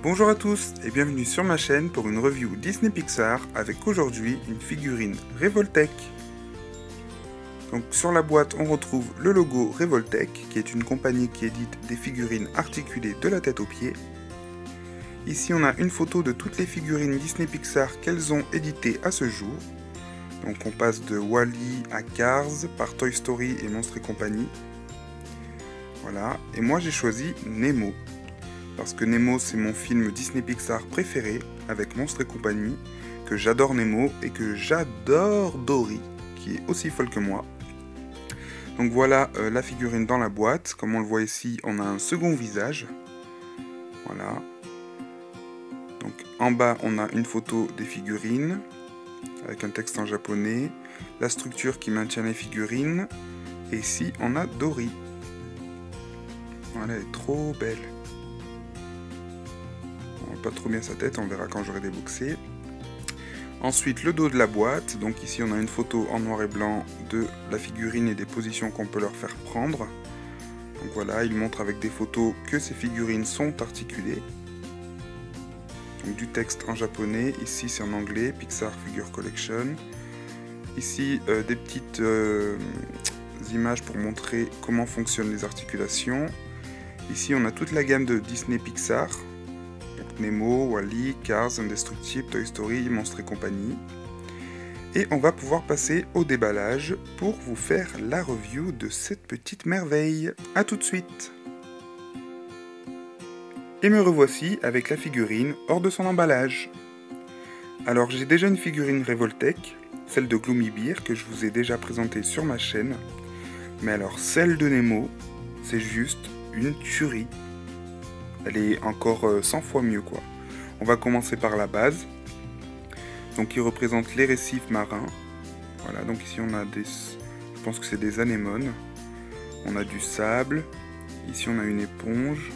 Bonjour à tous et bienvenue sur ma chaîne pour une review Disney Pixar avec aujourd'hui une figurine Revoltech. Donc sur la boîte on retrouve le logo Revoltech qui est une compagnie qui édite des figurines articulées de la tête aux pieds. Ici on a une photo de toutes les figurines Disney Pixar qu'elles ont éditées à ce jour. Donc on passe de Wall-E à Cars par Toy Story et Monstres et compagnie. Voilà, et moi j'ai choisi Nemo. Parce que Nemo c'est mon film Disney Pixar préféré avec Monstres et compagnie, que j'adore Nemo et que j'adore Dory, qui est aussi folle que moi. Donc voilà la figurine dans la boîte, comme on le voit ici on a un second visage. Voilà. Donc en bas on a une photo des figurines, avec un texte en japonais, la structure qui maintient les figurines, et ici on a Dory. Voilà, elle est trop belle. On voit pas trop bien sa tête, on verra quand j'aurai déboxé. Ensuite le dos de la boîte, donc ici on a une photo en noir et blanc de la figurine et des positions qu'on peut leur faire prendre. Donc voilà, il montre avec des photos que ces figurines sont articulées. Donc du texte en japonais, ici c'est en anglais, Pixar Figure Collection. Ici des petites images pour montrer comment fonctionnent les articulations. Ici on a toute la gamme de Disney Pixar. Donc Nemo, Wall-E, Cars, Indestructible, Toy Story, Monstres et compagnie. Et on va pouvoir passer au déballage pour vous faire la review de cette petite merveille. A tout de suite! Et me revoici avec la figurine hors de son emballage. Alors j'ai déjà une figurine Revoltech, celle de Gloomy Bear que je vous ai déjà présentée sur ma chaîne. Mais alors celle de Nemo, c'est juste une tuerie. Elle est encore 100 fois mieux quoi. On va commencer par la base. Donc qui représente les récifs marins. Voilà, donc ici on a des... je pense que c'est des anémones. On a du sable. Ici on a une éponge.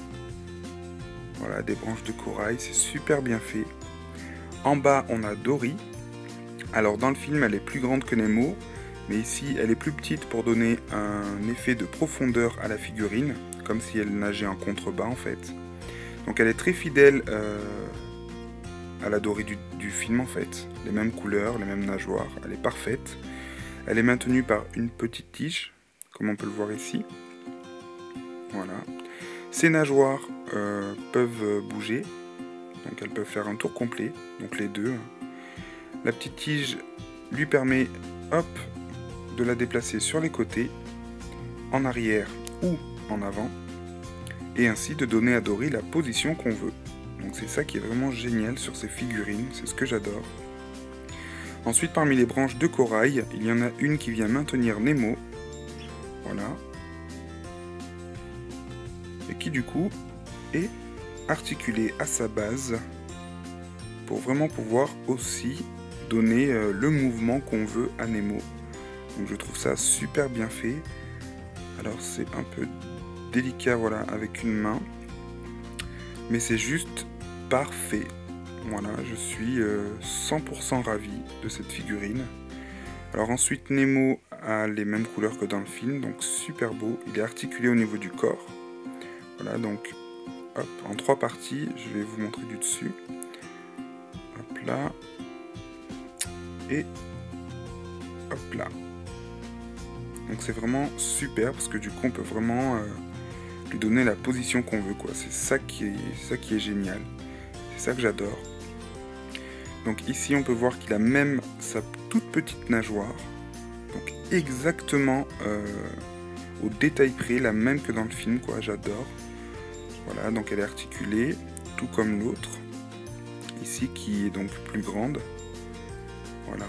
Voilà, des branches de corail, c'est super bien fait. En bas on a Dory. Alors dans le film elle est plus grande que Nemo. Mais ici elle est plus petite pour donner un effet de profondeur à la figurine. Comme si elle nageait en contrebas en fait. Donc elle est très fidèle à la Dory du film en fait. Les mêmes couleurs, les mêmes nageoires, elle est parfaite. Elle est maintenue par une petite tige, comme on peut le voir ici. Voilà. Ces nageoires peuvent bouger, donc elles peuvent faire un tour complet, donc les deux. La petite tige lui permet, hop, de la déplacer sur les côtés, en arrière ou en avant. Et ainsi de donner à Dory la position qu'on veut. Donc c'est ça qui est vraiment génial sur ces figurines, c'est ce que j'adore. Ensuite parmi les branches de corail, il y en a une qui vient maintenir Nemo. Voilà. Et qui du coup est articulée à sa base pour vraiment pouvoir aussi donner le mouvement qu'on veut à Nemo. Donc je trouve ça super bien fait. Alors c'est un peu délicat voilà avec une main, mais c'est juste parfait. Voilà, je suis 100% ravi de cette figurine. Alors ensuite Nemo a les mêmes couleurs que dans le film, donc super beau. Il est articulé au niveau du corps. Voilà, donc hop, en 3 parties, je vais vous montrer du dessus. Hop là. Et hop là. Donc c'est vraiment super parce que du coup on peut vraiment lui donner la position qu'on veut quoi. C'est ça qui est génial. C'est ça que j'adore. Donc ici on peut voir qu'il a même sa toute petite nageoire. Donc exactement au détail près, la même que dans le film quoi, j'adore. Voilà, donc elle est articulée, tout comme l'autre. Ici qui est donc plus grande. Voilà.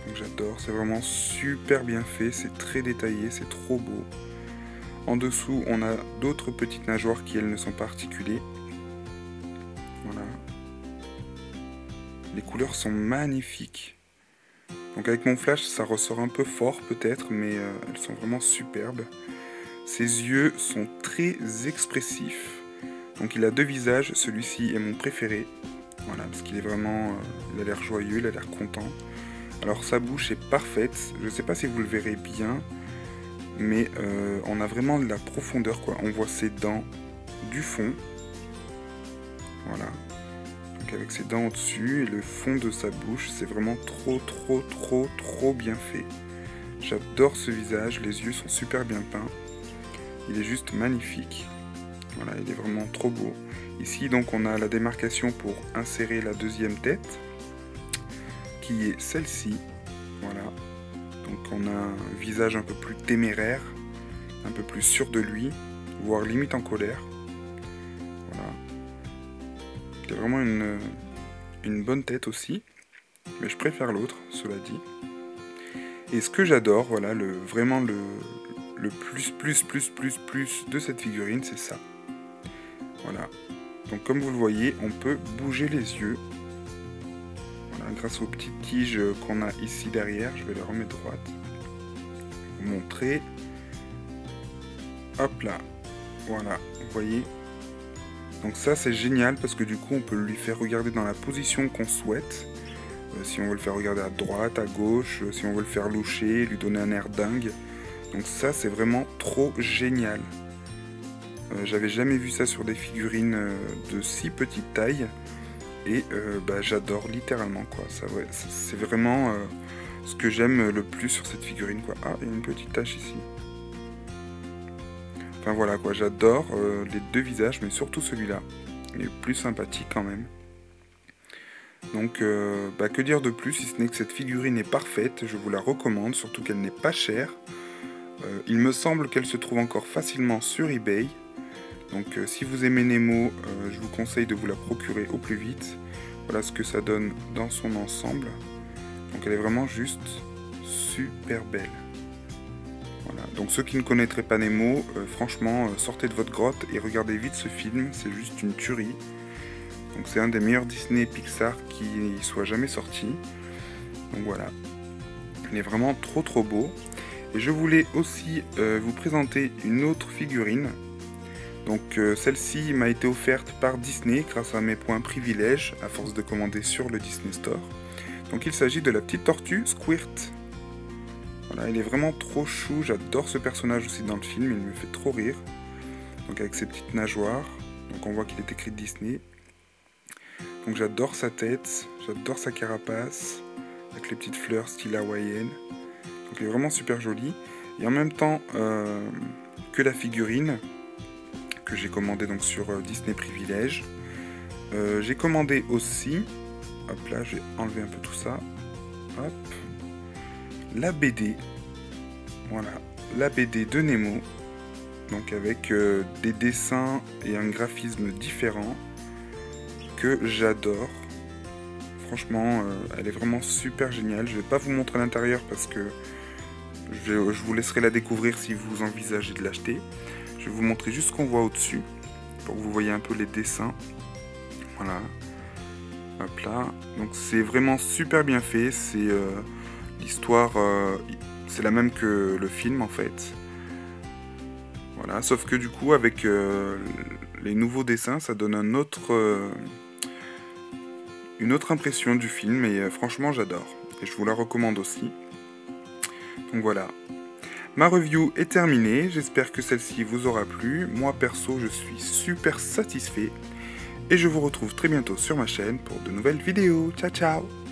Donc j'adore, c'est vraiment super bien fait, c'est très détaillé, c'est trop beau. En dessous, on a d'autres petites nageoires qui, elles, ne sont pas articulées. Voilà. Les couleurs sont magnifiques. Donc avec mon flash, ça ressort un peu fort peut-être, mais elles sont vraiment superbes. Ses yeux sont très expressifs. Donc il a 2 visages, celui-ci est mon préféré. Voilà, parce qu'il est vraiment... il a l'air joyeux, il a l'air content. Alors sa bouche est parfaite, je ne sais pas si vous le verrez bien. Mais on a vraiment de la profondeur quoi, on voit ses dents du fond Voilà. Donc avec ses dents au-dessus et le fond de sa bouche, c'est vraiment trop bien fait. J'adore ce visage, les yeux sont super bien peints. Il est juste magnifique. Voilà, il est vraiment trop beau. Ici donc on a la démarcation pour insérer la deuxième tête, qui est celle-ci. Voilà. Donc on a un visage un peu plus téméraire, un peu plus sûr de lui, voire limite en colère. Voilà. Il a vraiment une bonne tête aussi, mais je préfère l'autre, cela dit. Et ce que j'adore, voilà, vraiment le plus de cette figurine, c'est ça. Voilà. Donc comme vous le voyez, on peut bouger les yeux. Voilà, grâce aux petites tiges qu'on a ici derrière, je vais les remettre droite. Vous montrer. Hop là. Voilà, vous voyez. Donc ça c'est génial parce que du coup on peut lui faire regarder dans la position qu'on souhaite. Si on veut le faire regarder à droite, à gauche, si on veut le faire loucher, lui donner un air dingue. Donc ça c'est vraiment trop génial. J'avais jamais vu ça sur des figurines de si petite taille. Et j'adore littéralement quoi. C'est vraiment ce que j'aime le plus sur cette figurine quoi. Ah, il y a une petite tache ici. Enfin voilà quoi, j'adore les deux visages, mais surtout celui-là. Il est plus sympathique quand même. Donc que dire de plus, si ce n'est que cette figurine est parfaite, je vous la recommande, surtout qu'elle n'est pas chère. Il me semble qu'elle se trouve encore facilement sur eBay. Donc si vous aimez Nemo, je vous conseille de vous la procurer au plus vite. Voilà ce que ça donne dans son ensemble. Donc elle est vraiment juste super belle. Voilà. Donc ceux qui ne connaîtraient pas Nemo, franchement, sortez de votre grotte et regardez vite ce film, c'est juste une tuerie. Donc c'est un des meilleurs Disney et Pixar qui soit jamais sorti. Donc voilà, il est vraiment trop beau. Et je voulais aussi vous présenter une autre figurine. Donc celle-ci m'a été offerte par Disney grâce à mes points privilèges à force de commander sur le Disney Store. Donc il s'agit de la petite tortue Squirt. Voilà, il est vraiment trop chou, j'adore ce personnage aussi dans le film, il me fait trop rire. Donc avec ses petites nageoires, donc on voit qu'il est écrit Disney. Donc j'adore sa tête, j'adore sa carapace, avec les petites fleurs style hawaïenne. Donc il est vraiment super joli. Et en même temps que la figurine, que j'ai commandé donc sur Disney Privilège. J'ai commandé aussi, hop là, j'ai enlevé un peu tout ça, hop, la BD, voilà, la BD de Nemo, donc avec des dessins et un graphisme différent que j'adore. Franchement, elle est vraiment super géniale. Je vais pas vous montrer l'intérieur parce que je vous laisserai la découvrir si vous envisagez de l'acheter. Je vais vous montrer juste ce qu'on voit au-dessus, pour que vous voyez un peu les dessins. Voilà. Hop là. Donc c'est vraiment super bien fait. C'est l'histoire, c'est la même que le film en fait. Voilà. Sauf que du coup, avec les nouveaux dessins, ça donne une autre impression du film. Et franchement, j'adore. Et je vous la recommande aussi. Donc voilà. Ma review est terminée, j'espère que celle-ci vous aura plu. Moi perso, je suis super satisfait. Et je vous retrouve très bientôt sur ma chaîne pour de nouvelles vidéos. Ciao ciao!